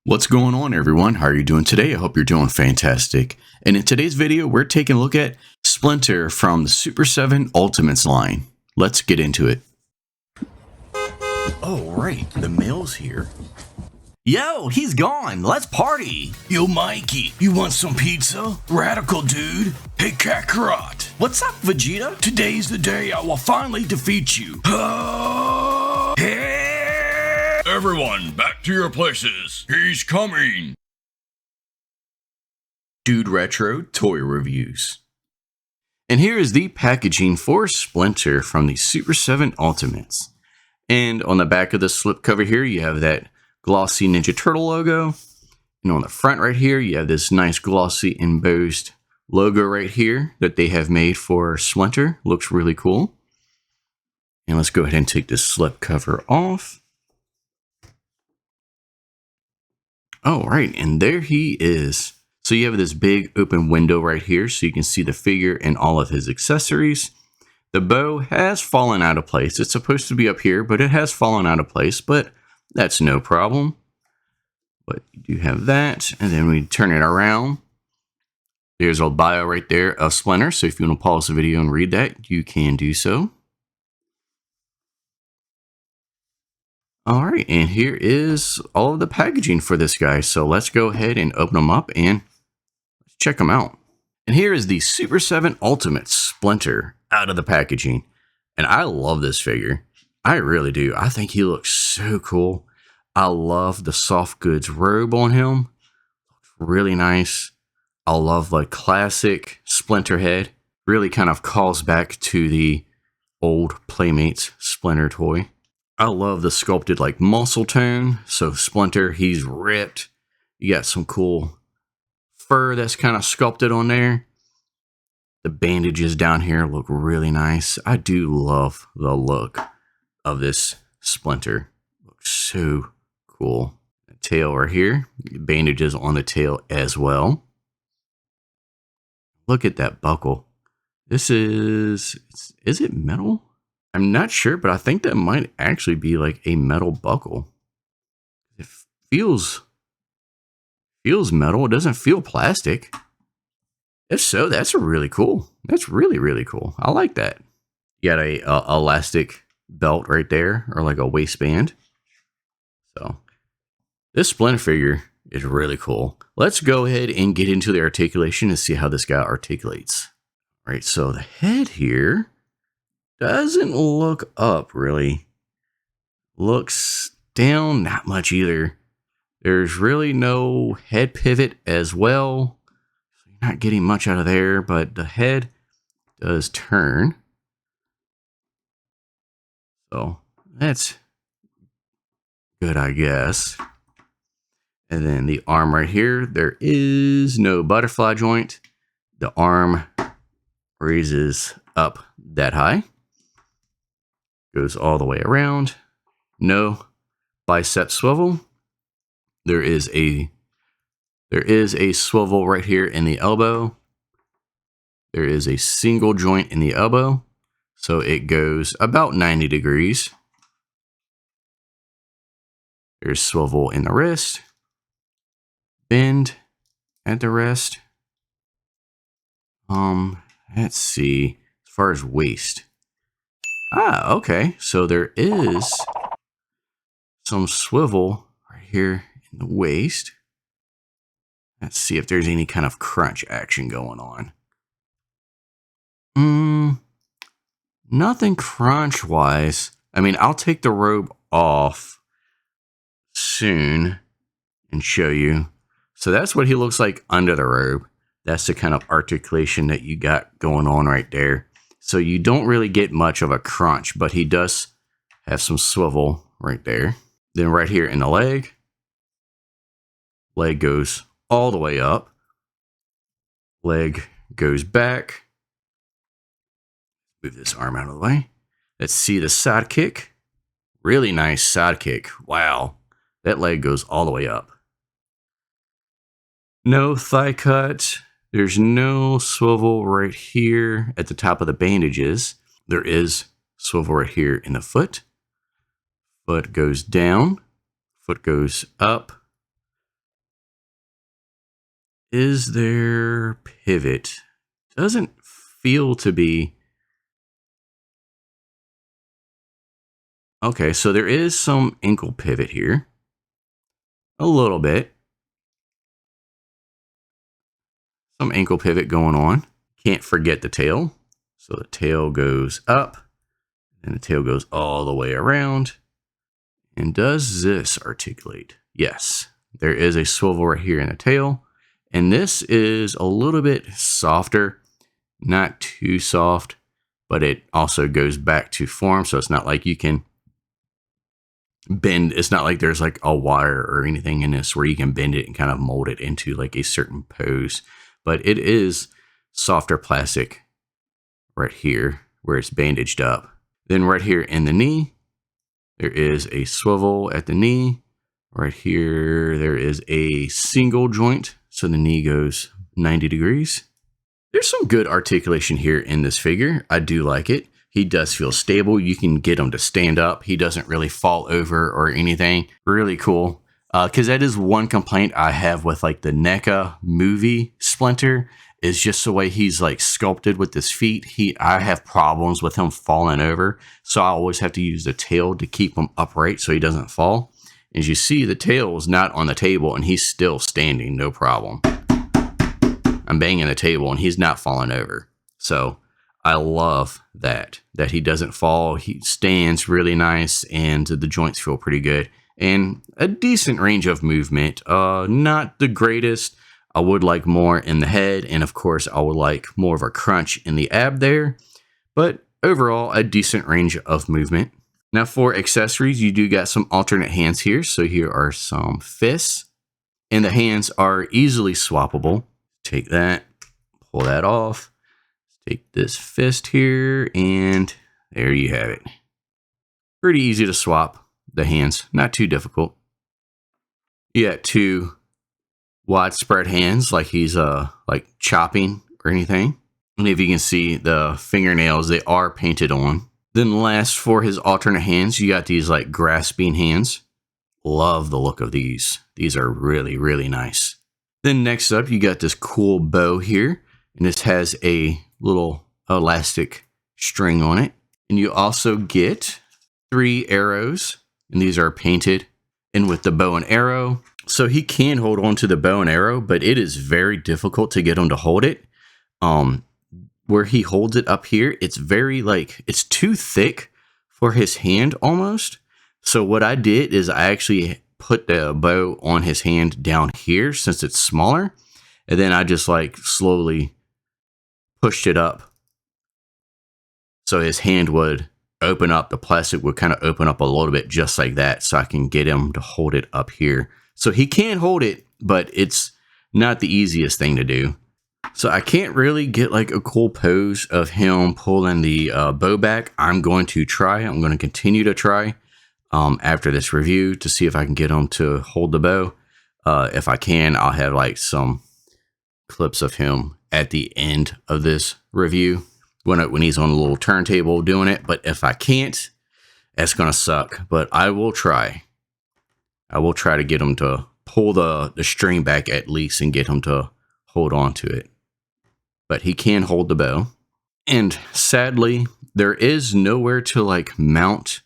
What's going on, everyone? How are you doing today? I hope you're doing fantastic. And in today's video, we're taking a look at Splinter from the Super7 Ultimates line. Let's get into it. Oh, right. The mail's here. Yo, he's gone. Let's party. Yo, Mikey, you want some pizza? Radical, dude. Hey, Kakarot. What's up, Vegeta? Today's the day I will finally defeat you. Everyone, back to your places. He's coming. DudeRetro Toy Reviews. And here is the packaging for Splinter from the Super7 Ultimates. And on the back of the slipcover here, you have that glossy Ninja Turtle logo. And on the front right here, you have this nice glossy embossed logo right here that they have made for Splinter. Looks really cool. And let's go ahead and take this slipcover off. Oh, right, and there he is. So you have this big open window right here so you can see the figure and all of his accessories. The bow has fallen out of place. It's supposed to be up here, but it has fallen out of place, but that's no problem. But you do have that, and then we turn it around. There's a bio right there of Splinter, so if you want to pause the video and read that, you can do so. All right, and here is all of the packaging for this guy. So let's go ahead and open them up and check them out. And here is the Super7 Ultimate Splinter out of the packaging. And I love this figure. I really do. I think he looks so cool. I love the soft goods robe on him. Looks really nice. I love the classic Splinter head. Really kind of calls back to the old Playmates Splinter toy. I love the sculpted like muscle tone. So Splinter, he's ripped. You got some cool fur that's kind of sculpted on there. The bandages down here look really nice. I do love the look of this Splinter. Looks so cool. The tail right here. Bandages on the tail as well. Look at that buckle. This is it metal? I'm not sure, but I think that might actually be like a metal buckle. It feels metal. It doesn't feel plastic. If so, that's really cool. That's really, really cool. I like that. You got a elastic belt right there, or like a waistband. So this Splinter figure is really cool. Let's go ahead and get into the articulation and see how this guy articulates. All right, so the head here doesn't look up really. Looks down, not much either. There's really no head pivot as well. So you're not getting much out of there, but the head does turn. So that's good, I guess. And then the arm right here, there is no butterfly joint. The arm raises up that high. Goes all the way around. No bicep swivel. There is a swivel right here in the elbow. There is a single joint in the elbow. So it goes about 90 degrees. There's swivel in the wrist. Bend at the wrist. Let's see. As far as waist. Ah, okay. So there is some swivel right here in the waist. Let's see if there's any kind of crunch action going on. Nothing crunch-wise. I mean, I'll take the robe off soon and show you. So that's what he looks like under the robe. That's the kind of articulation that you got going on right there. So you don't really get much of a crunch, but he does have some swivel right there. Then right here in the leg goes all the way up. Leg goes back. Move this arm out of the way. Let's see the side kick. Really nice side kick. Wow. That leg goes all the way up. No thigh cut. There's no swivel right here at the top of the bandages. There is swivel right here in the foot. Foot goes down. Foot goes up. is there pivot? Doesn't feel to be. Okay, so there is some ankle pivot here. A little bit. Some ankle pivot going on. Can't forget the tail. So the tail goes up, and the tail goes all the way around. And does this articulate? Yes. There is a swivel right here in the tail. And this is a little bit softer. Not too soft, but it also goes back to form. So it's not like you can bend. It's not like there's like a wire or anything in this where you can bend it and kind of mold it into like a certain pose. But it is softer plastic right here where it's bandaged up. Then right here in the knee, there is a swivel at the knee. Right here, there is a single joint. So the knee goes 90 degrees. There's some good articulation here in this figure. I do like it. He does feel stable. You can get him to stand up. He doesn't really fall over or anything. Really cool. Because that is one complaint I have with like the NECA movie Splinter, is just the way he's like sculpted with his feet. I have problems with him falling over. So I always have to use the tail to keep him upright so he doesn't fall. As you see, the tail is not on the table and he's still standing, no problem. I'm banging the table and he's not falling over. So I love that he doesn't fall. He stands really nice and the joints feel pretty good. And a decent range of movement. Not the greatest. I would like more in the head. And of course, I would like more of a crunch in the ab there. But overall, a decent range of movement. Now for accessories, you do got some alternate hands here. So here are some fists. And the hands are easily swappable. Take that, pull that off. Take this fist here, and there you have it. Pretty easy to swap the hands, not too difficult. You got two widespread hands, like he's like chopping or anything. And if you can see the fingernails, they are painted on. Then last, for his alternate hands, you got these like grasping hands. Love the look of these. These are really, really nice. Then next up, you got this cool bow here, and this has a little elastic string on it. And you also get 3 arrows, and these are painted in with the bow and arrow. So he can hold on to the bow and arrow, but it is very difficult to get him to hold it. Where he holds it up here, it's very like, it's too thick for his hand almost. So what I did is I actually put the bow on his hand down here since it's smaller. And then I just like slowly pushed it up. So his hand would open up, the plastic would kind of open up a little bit just like that. So I can get him to hold it up here. So he can hold it, but it's not the easiest thing to do. So I can't really get like a cool pose of him pulling the bow back. I'm going to try. I'm going to continue to try after this review to see if I can get him to hold the bow. If I can, I'll have like some clips of him at the end of this review when he's on a little turntable doing it. But if I can't, that's going to suck. But I will try. I will try to get him to pull the string back at least and get him to hold on to it. But he can hold the bow. And sadly, there is nowhere to like mount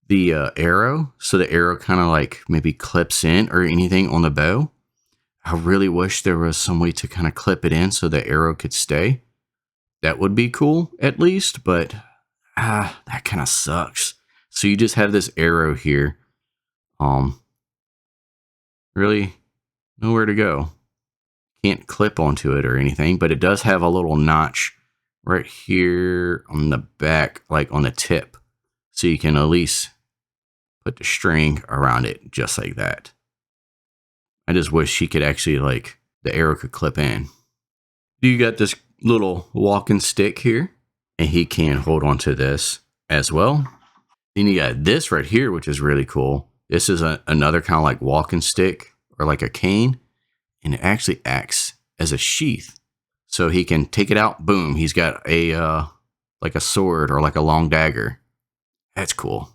the arrow. So the arrow kind of like maybe clips in or anything on the bow. I really wish there was some way to kind of clip it in so the arrow could stay. That would be cool at least, but that kind of sucks. So you just have this arrow here. Really nowhere to go. Can't clip onto it or anything, but it does have a little notch right here on the back, like on the tip. So you can at least put the string around it just like that. I just wish he could actually like, the arrow could clip in. You got this little walking stick here, and he can hold on to this as well. Then you got this right here, which is really cool. This is another kind of like walking stick or like a cane, and it actually acts as a sheath. So he can take it out, boom, he's got a like a sword or like a long dagger. That's cool.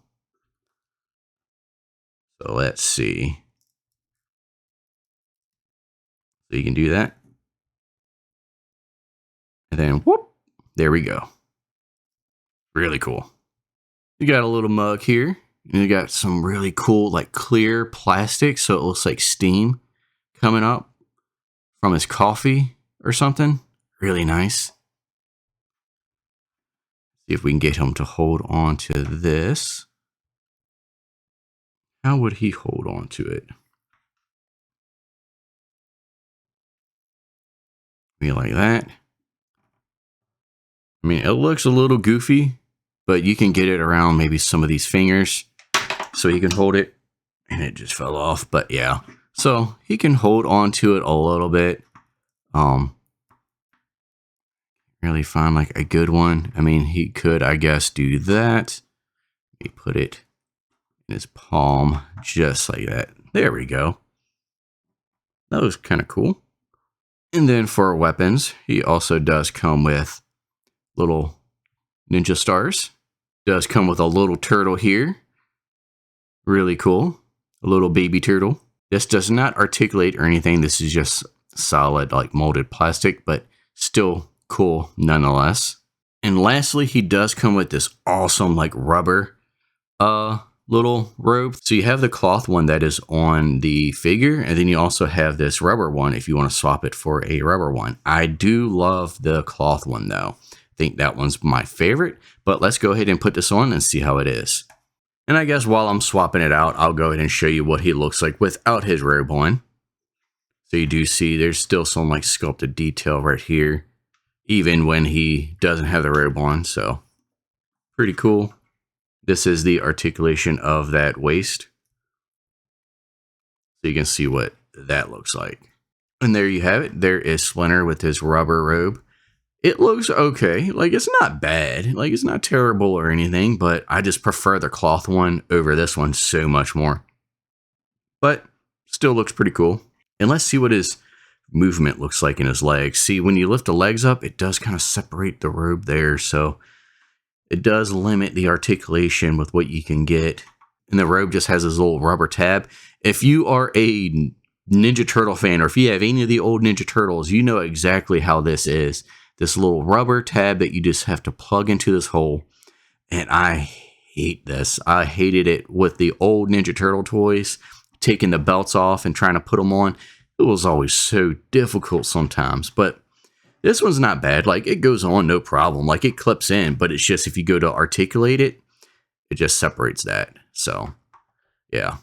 So let's see. So you can do that. And then whoop, there we go. Really cool. You got a little mug here. And you got some really cool, like clear plastic, so it looks like steam coming up from his coffee or something. Really nice. See if we can get him to hold on to this. How would he hold on to it? Be like that. I mean, it looks a little goofy, but you can get it around maybe some of these fingers so he can hold it. And it just fell off, but yeah. So he can hold on to it a little bit. Really find like a good one. I mean, he could, I guess, do that. He put it in his palm just like that. There we go. That was kind of cool. And then for weapons, he also does come with little ninja stars. Does come with a little turtle here. Really cool. A little baby turtle. This does not articulate or anything. This is just solid, like molded plastic, but still cool nonetheless. And lastly, he does come with this awesome like rubber little robe. So you have the cloth one that is on the figure, and then you also have this rubber one if you want to swap it for a rubber one. I do love the cloth one though. I think that one's my favorite, but let's go ahead and put this on and see how it is. And I guess while I'm swapping it out, I'll go ahead and show you what he looks like without his robe on. So you do see there's still some like sculpted detail right here, even when he doesn't have the robe on. So pretty cool. This is the articulation of that waist. So you can see what that looks like. And there you have it. There is Splinter with his rubber robe. It looks okay. Like, it's not bad. Like, it's not terrible or anything, but I just prefer the cloth one over this one so much more. But still looks pretty cool. And let's see what his movement looks like in his legs. See, when you lift the legs up, it does kind of separate the robe there. So it does limit the articulation with what you can get. And the robe just has this little rubber tab. If you are a Ninja Turtle fan, or if you have any of the old Ninja Turtles, you know exactly how this is. This little rubber tab that you just have to plug into this hole. And I hate this. I hated it with the old Ninja Turtle toys, taking the belts off and trying to put them on. It was always so difficult sometimes. But this one's not bad. Like, it goes on no problem. Like, it clips in, but it's just if you go to articulate it, it just separates that. So, yeah.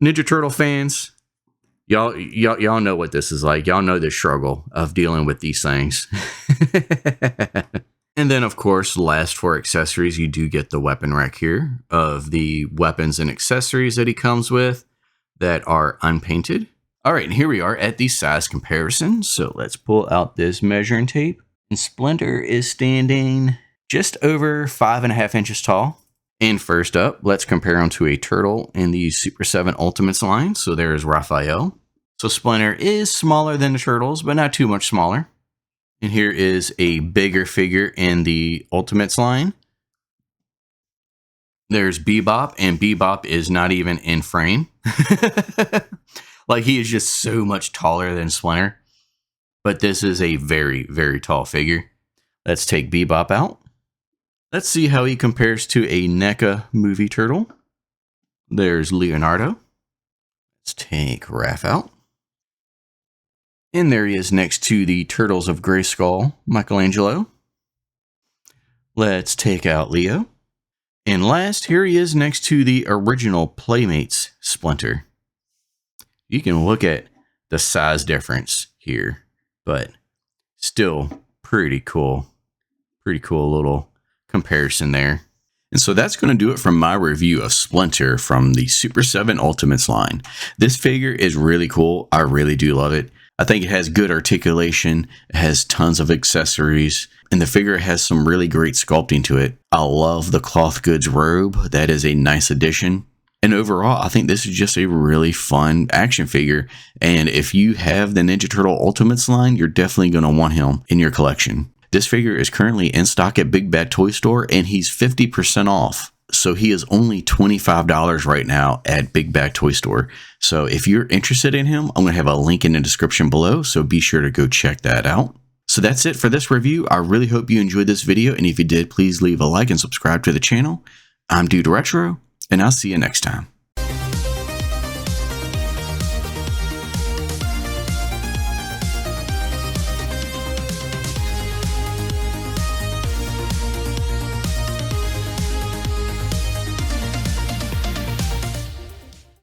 Ninja Turtle fans, y'all know what this is like. Y'all know the struggle of dealing with these things. And then, of course, last for accessories, you do get the weapon rack here of the weapons and accessories that he comes with that are unpainted. All right, and here we are at the size comparison. So let's pull out this measuring tape. And Splinter is standing just over 5.5 inches tall. And first up, let's compare him to a turtle in the Super7 Ultimates line. So there's Raphael. So Splinter is smaller than the turtles, but not too much smaller. And here is a bigger figure in the Ultimates line. There's Bebop, and Bebop is not even in frame. Like, he is just so much taller than Splinter. But this is a very, very tall figure. Let's take Bebop out. Let's see how he compares to a NECA movie turtle. There's Leonardo. Let's take Raph out. And there he is next to the Turtles of Grayskull, Michelangelo. Let's take out Leo. And last, here he is next to the original Playmates Splinter. You can look at the size difference here, but still pretty cool. Pretty cool little comparison there. And so that's going to do it from my review of Splinter from the Super7 Ultimates line. This figure is really cool. I really do love it. I think it has good articulation. It has tons of accessories. And the figure has some really great sculpting to it. I love the cloth goods robe. That is a nice addition. And overall, I think this is just a really fun action figure. And if you have the Ninja Turtle Ultimates line, you're definitely going to want him in your collection. This figure is currently in stock at Big Bad Toy Store, and he's 50% off. So he is only $25 right now at Big Bad Toy Store. So if you're interested in him, I'm going to have a link in the description below. So be sure to go check that out. So So that's it for this review. I really hope you enjoyed this video, and if you did, please leave a like and subscribe to the channel. I'm DudeRetro, and I'll see you next time.